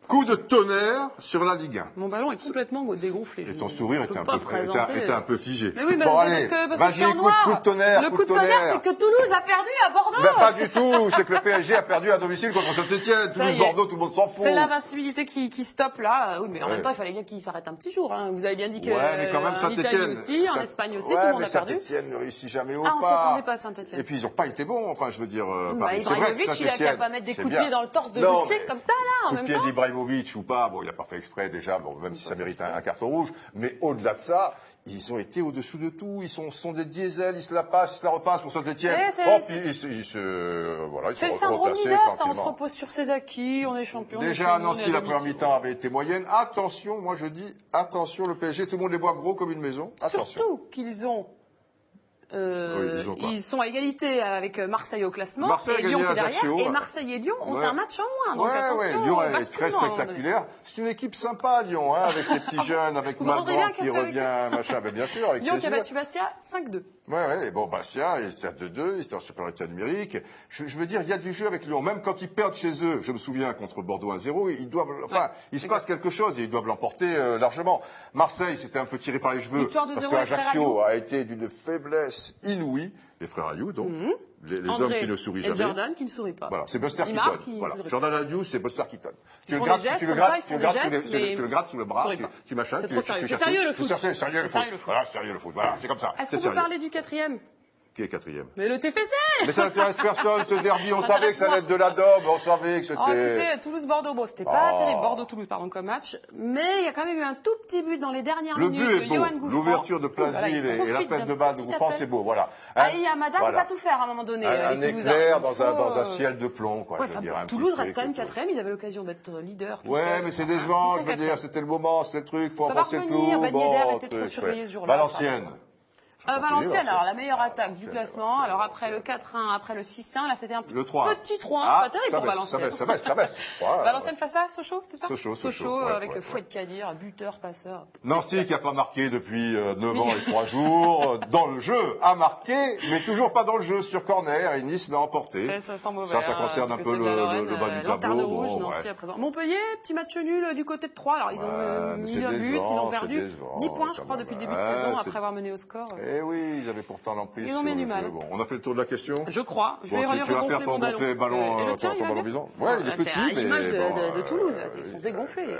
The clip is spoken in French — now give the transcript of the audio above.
Coup de tonnerre sur la Ligue 1. Mon ballon est complètement dégonflé. Et ton sourire était un peu figé. Mais oui, mais bon, allez, parce que je suis en noir. Coup de tonnerre. Le coup de tonnerre, c'est que Toulouse a perdu à Bordeaux. Ben, pas du tout. C'est que le PSG a perdu à domicile contre Saint-Etienne. Toulouse-Bordeaux, tout le monde s'en fout. C'est l'invincibilité qui stoppe là. Oui, mais en même temps, il fallait bien qu'il s'arrête un petit jour. Hein. Vous avez bien dit que mais quand même, en Italie aussi, en Espagne aussi, tout le monde a perdu. Saint-Etienne ne réussit jamais au pas. On s'attendait pas à Saint-Etienne. Et puis ils n'ont pas été bons. Enfin, je veux dire, Ibrahimovic, il a qu'à pas mettre des coups de pied dans le torse de Lucier comme ça là, en même temps. Coup de pied d'Ibrahimovic ou pas, bon, il n'a pas fait exprès déjà, bon, même si ça mérite un carton rouge, mais au-delà de ça, ils ont été au-dessous de tout, ils sont des diesels, ils se la passent, ils se la repassent pour Saint-Etienne. Puis ils se c'est le syndrome leader, ça, on se repose sur ses acquis, on est champion. Déjà à Nancy, la première mi-temps avait été moyenne. Attention, moi je dis, attention, le PSG, tout le monde les voit gros comme une maison. Attention. Surtout qu'ils ont ils sont à égalité avec Marseille au classement, Marseille et Lyon qui est derrière, Ajaccio, et Marseille et Lyon ont un match en moins. Donc attention, Lyon est très spectaculaire. C'est une équipe sympa, Lyon, hein, avec les petits jeunes, avec Malban qui revient, machin, bien sûr, avec Lyon qui a battu Bastia 5-2. Et bon, Bastia, ils étaient à 2-2, ils étaient en supériorité numérique. Je veux dire, il y a du jeu avec Lyon. Même quand ils perdent chez eux, je me souviens, contre Bordeaux 1-0, ils doivent, il se passe quelque chose et ils doivent l'emporter largement. Marseille, c'était un peu tiré par les cheveux, parce qu'Ajaccio a été d'une faiblesse inouïe. Les frères Ayou, donc, les hommes qui ne sourient jamais. Et Jordan qui ne sourit pas. Voilà, c'est Buster Keaton. Voilà. Jordan Ayou, c'est Buster Keaton. Tu le grattes sous le bras, tu machin. C'est sérieux le foot. C'est sérieux le foot. Voilà, sérieux le foot. Voilà, c'est comme ça. Est-ce qu'on peut parler du quatrième? Qui est quatrième? Mais le TFC! Mais ça n'intéresse personne, ce derby. On savait que ça allait être de la daube, on savait que c'était... Écoutez, Toulouse-Bordeaux, bon, c'était pas terrible. Bordeaux-Toulouse, pardon, comme match. Mais il y a quand même eu un tout petit but dans les dernières minutes de Yoann Gouffran. L'ouverture de Plaisir et la peine de balle de Gouffran, c'est beau, voilà. Et Amada ne peut pas tout faire à un moment donné. Un éclair dans un ciel de plomb, quoi. Toulouse reste quand même quatrième, ils avaient l'occasion d'être leader. Ouais, mais c'est décevant, je veux dire, c'était le moment, c'était le truc, faut enfoncer le clou. Ben Yedder était trop surveillé ce jour-là. Valenciennes. Valenciennes, alors la meilleure attaque du classement. Alors après le 4-1, après le 6-1, là c'était un petit 3-1, pas terrible pour Valenciennes. Ça baisse. Valenciennes face à Sochaux, c'était ça? Sochaux, avec Fouad Kadir, buteur, passeur. Nancy qui n'a pas marqué depuis 9 ans et 3 jours, dans le jeu, a marqué, mais toujours pas dans le jeu, sur corner, et Nice l'a emporté. Ça concerne un peu le bas du tableau. Montpellier, petit match nul du côté de Troyes. Alors ils ont mis un but, ils ont perdu 10 points, je crois, depuis le début de saison, après avoir mené au score. Eh oui, ils avaient pourtant l'emprise sur le jeu. Bon, on a fait le tour de la question. Je crois. Je vais tu vas faire ton gonflé ballon, ton ballon bison. Ouais, il est petit, mais c'est à l'image de Toulouse. Ils sont dégonflés.